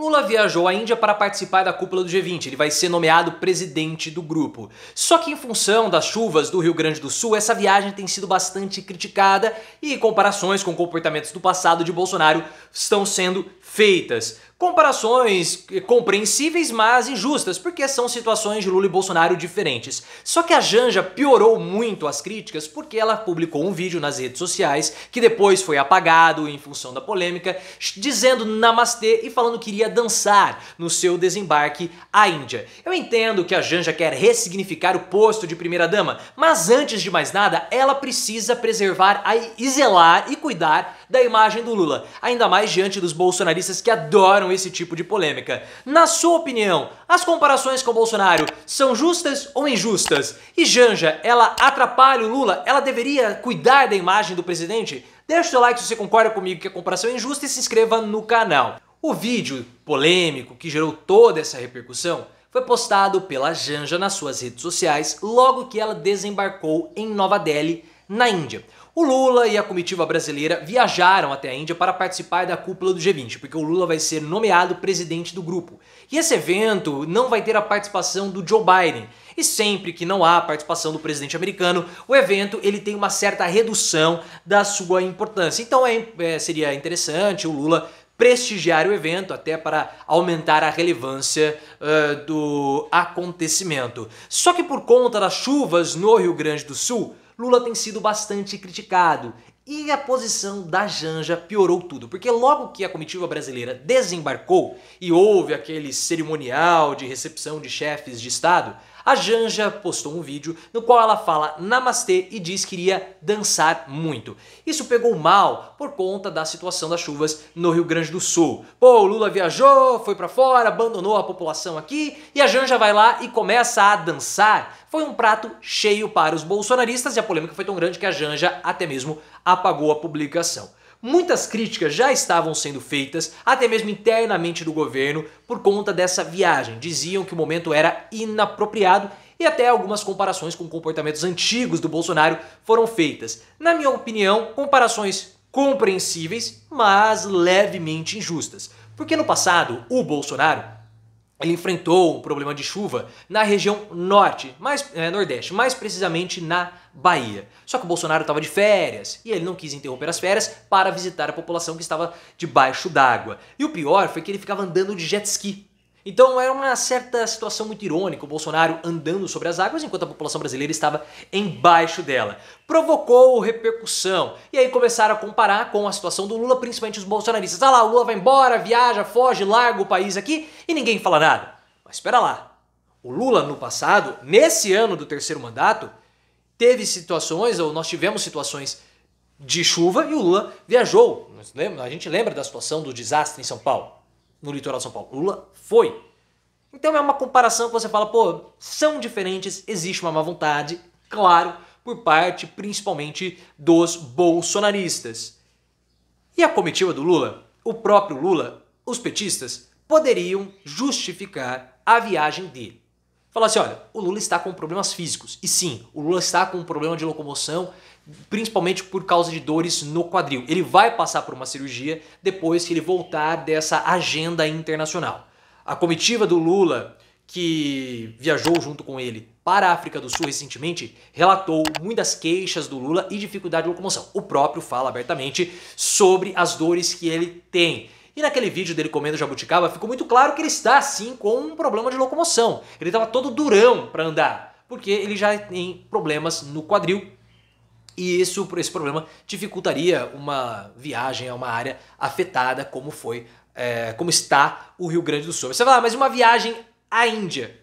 Lula viajou à Índia para participar da cúpula do G20, ele vai ser nomeado presidente do grupo. Só que em função das chuvas do Rio Grande do Sul, essa viagem tem sido bastante criticada e comparações com comportamentos do passado de Bolsonaro estão sendo feitas. Comparações compreensíveis, mas injustas, porque são situações de Lula e Bolsonaro diferentes. Só que a Janja piorou muito as críticas porque ela publicou um vídeo nas redes sociais, que depois foi apagado em função da polêmica, dizendo namastê e falando que iria dançar no seu desembarque à Índia. Eu entendo que a Janja quer ressignificar o posto de primeira-dama, mas antes de mais nada, ela precisa preservar e zelar e cuidar da imagem do Lula, ainda mais diante dos bolsonaristas que adoram esse tipo de polêmica. Na sua opinião, as comparações com Bolsonaro são justas ou injustas? E Janja, ela atrapalha o Lula? Ela deveria cuidar da imagem do presidente? Deixa o seu like se você concorda comigo que a comparação é injusta e se inscreva no canal. O vídeo polêmico que gerou toda essa repercussão foi postado pela Janja nas suas redes sociais logo que ela desembarcou em Nova Delhi, na Índia. O Lula e a comitiva brasileira viajaram até a Índia para participar da cúpula do G20, porque o Lula vai ser nomeado presidente do grupo. E esse evento não vai ter a participação do Joe Biden. E sempre que não há participação do presidente americano, o evento ele tem uma certa redução da sua importância. Então seria interessante o Lula prestigiar o evento até para aumentar a relevância do acontecimento. Só que por conta das chuvas no Rio Grande do Sul, Lula tem sido bastante criticado e a posição da Janja piorou tudo, porque logo que a comitiva brasileira desembarcou e houve aquele cerimonial de recepção de chefes de Estado, a Janja postou um vídeo no qual ela fala namastê e diz que iria dançar muito. Isso pegou mal por conta da situação das chuvas no Rio Grande do Sul. Pô, o Lula viajou, foi pra fora, abandonou a população aqui e a Janja vai lá e começa a dançar. Foi um prato cheio para os bolsonaristas e a polêmica foi tão grande que a Janja até mesmo apagou a publicação. Muitas críticas já estavam sendo feitas, até mesmo internamente do governo, por conta dessa viagem. Diziam que o momento era inapropriado e até algumas comparações com comportamentos antigos do Bolsonaro foram feitas. Na minha opinião, comparações compreensíveis, mas levemente injustas. Porque no passado, o Bolsonaro ele enfrentou um problema de chuva na região nordeste, mais precisamente na Bahia. Só que o Bolsonaro estava de férias e ele não quis interromper as férias para visitar a população que estava debaixo d'água. E o pior foi que ele ficava andando de jet ski. Então era uma certa situação muito irônica, o Bolsonaro andando sobre as águas enquanto a população brasileira estava embaixo dela. Provocou repercussão e aí começaram a comparar com a situação do Lula, principalmente os bolsonaristas. Ah lá, o Lula vai embora, viaja, foge, larga o país aqui e ninguém fala nada. Mas espera lá, o Lula no passado, nesse ano do terceiro mandato, teve situações, ou nós tivemos situações de chuva e o Lula viajou. A gente lembra da situação do desastre em São Paulo. No litoral de São Paulo. Lula foi. Então é uma comparação que você fala, pô, são diferentes, existe uma má vontade, claro, por parte principalmente dos bolsonaristas. E a comitiva do Lula, o próprio Lula, os petistas, poderiam justificar a viagem dele. Falar assim, olha, o Lula está com problemas físicos. E sim, o Lula está com um problema de locomoção, principalmente por causa de dores no quadril. Ele vai passar por uma cirurgia depois que ele voltar dessa agenda internacional. A comitiva do Lula, que viajou junto com ele para a África do Sul recentemente, relatou muitas queixas do Lula e dificuldade de locomoção. O próprio fala abertamente sobre as dores que ele tem. E naquele vídeo dele comendo jabuticaba ficou muito claro que ele está sim com um problema de locomoção. Ele estava todo durão para andar, porque ele já tem problemas no quadril. E esse problema dificultaria uma viagem a uma área afetada como está o Rio Grande do Sul. Você fala, mas uma viagem à Índia?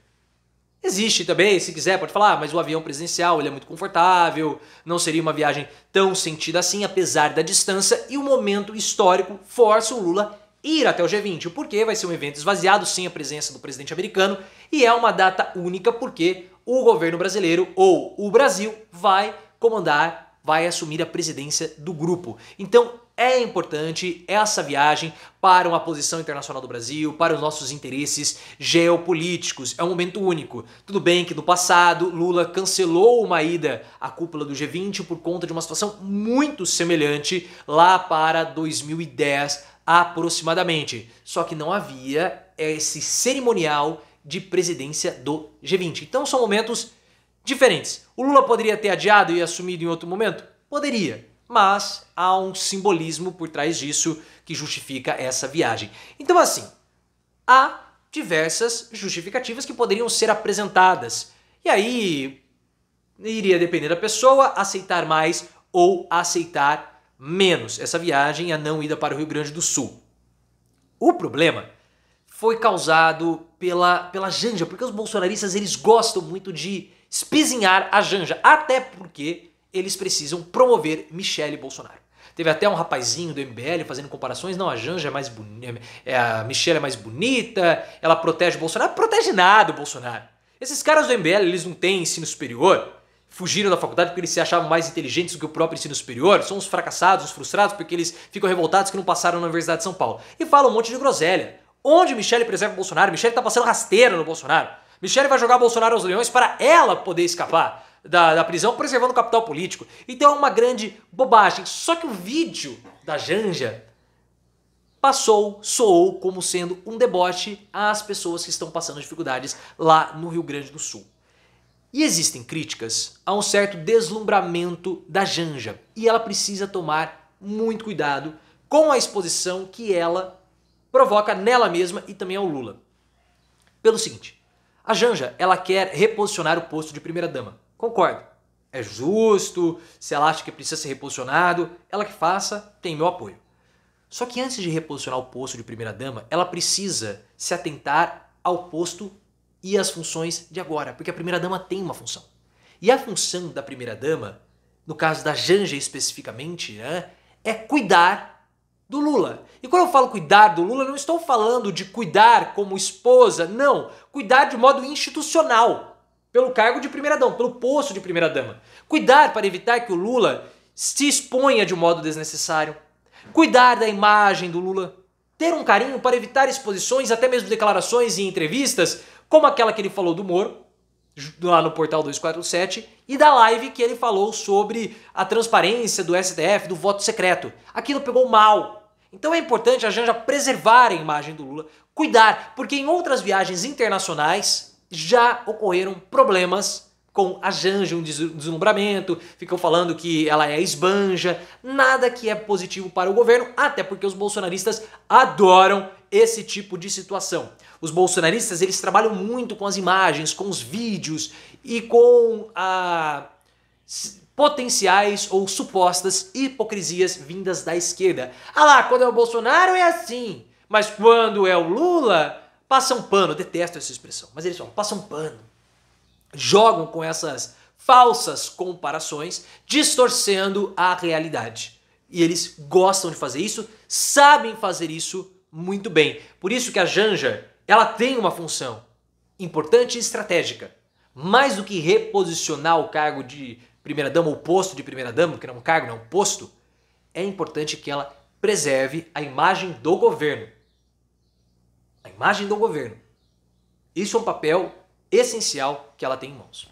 Existe também, se quiser pode falar, mas o avião presidencial ele é muito confortável, não seria uma viagem tão sentida assim, apesar da distância e o momento histórico força o Lula ir até o G20, porque vai ser um evento esvaziado sem a presença do presidente americano e é uma data única porque o governo brasileiro ou o Brasil vai assumir a presidência do grupo. Então é importante essa viagem para uma posição internacional do Brasil, para os nossos interesses geopolíticos. É um momento único. Tudo bem que no passado Lula cancelou uma ida à cúpula do G20 por conta de uma situação muito semelhante lá para 2010 aproximadamente. Só que não havia esse cerimonial de presidência do G20. Então são momentos diferentes. O Lula poderia ter adiado e assumido em outro momento? Poderia, mas há um simbolismo por trás disso que justifica essa viagem. Então assim, há diversas justificativas que poderiam ser apresentadas. E aí iria depender da pessoa aceitar mais ou aceitar menos essa viagem, a não ida para o Rio Grande do Sul. O problema foi causado pela Janja, porque os bolsonaristas eles gostam muito de espizinhar a Janja, até porque eles precisam promover Michele Bolsonaro. Teve até um rapazinho do MBL fazendo comparações, não, a Janja é mais bonita, a Michele é mais bonita, ela protege o Bolsonaro, não protege nada o Bolsonaro. Esses caras do MBL, eles não têm ensino superior, fugiram da faculdade porque eles se achavam mais inteligentes do que o próprio ensino superior, são os fracassados, os frustrados, porque eles ficam revoltados que não passaram na Universidade de São Paulo. E falam um monte de groselha. Onde Michele preserva o Bolsonaro? Michele tá passando rasteira no Bolsonaro. Michele vai jogar Bolsonaro aos leões para ela poder escapar da prisão, preservando o capital político. Então é uma grande bobagem. Só que o vídeo da Janja soou como sendo um deboche às pessoas que estão passando dificuldades lá no Rio Grande do Sul. E existem críticas a um certo deslumbramento da Janja. E ela precisa tomar muito cuidado com a exposição que ela provoca nela mesma e também ao Lula. Pelo seguinte, a Janja, ela quer reposicionar o posto de primeira-dama. Concordo. É justo, se ela acha que precisa ser reposicionado, ela que faça, tem meu apoio. Só que antes de reposicionar o posto de primeira-dama, ela precisa se atentar ao posto e às funções de agora, porque a primeira-dama tem uma função. E a função da primeira-dama, no caso da Janja especificamente, né, é cuidar do Lula. E quando eu falo cuidar do Lula, não estou falando de cuidar como esposa, não. Cuidar de modo institucional, pelo cargo de primeira-dama, pelo posto de primeira-dama. Cuidar para evitar que o Lula se exponha de um modo desnecessário. Cuidar da imagem do Lula. Ter um carinho para evitar exposições, até mesmo declarações e entrevistas, como aquela que ele falou do Moro, lá no Portal 247, e da live que ele falou sobre a transparência do STF, do voto secreto. Aquilo pegou mal. Então é importante a Janja preservar a imagem do Lula, cuidar, porque em outras viagens internacionais já ocorreram problemas com a Janja, um deslumbramento, ficam falando que ela é esbanja, nada que é positivo para o governo, até porque os bolsonaristas adoram esse tipo de situação. Os bolsonaristas, eles trabalham muito com as imagens, com os vídeos e com potenciais ou supostas hipocrisias vindas da esquerda. Ah lá, quando é o Bolsonaro é assim, mas quando é o Lula, passam pano. Eu detesto essa expressão, mas eles falam, passam pano. Jogam com essas falsas comparações, distorcendo a realidade. E eles gostam de fazer isso, sabem fazer isso muito bem. Por isso que a Janja, ela tem uma função importante e estratégica. Mais do que reposicionar o cargo de primeira-dama, ou posto de primeira-dama, porque não é um cargo, não é um posto, é importante que ela preserve a imagem do governo. A imagem do governo. Isso é um papel essencial que ela tem em mãos.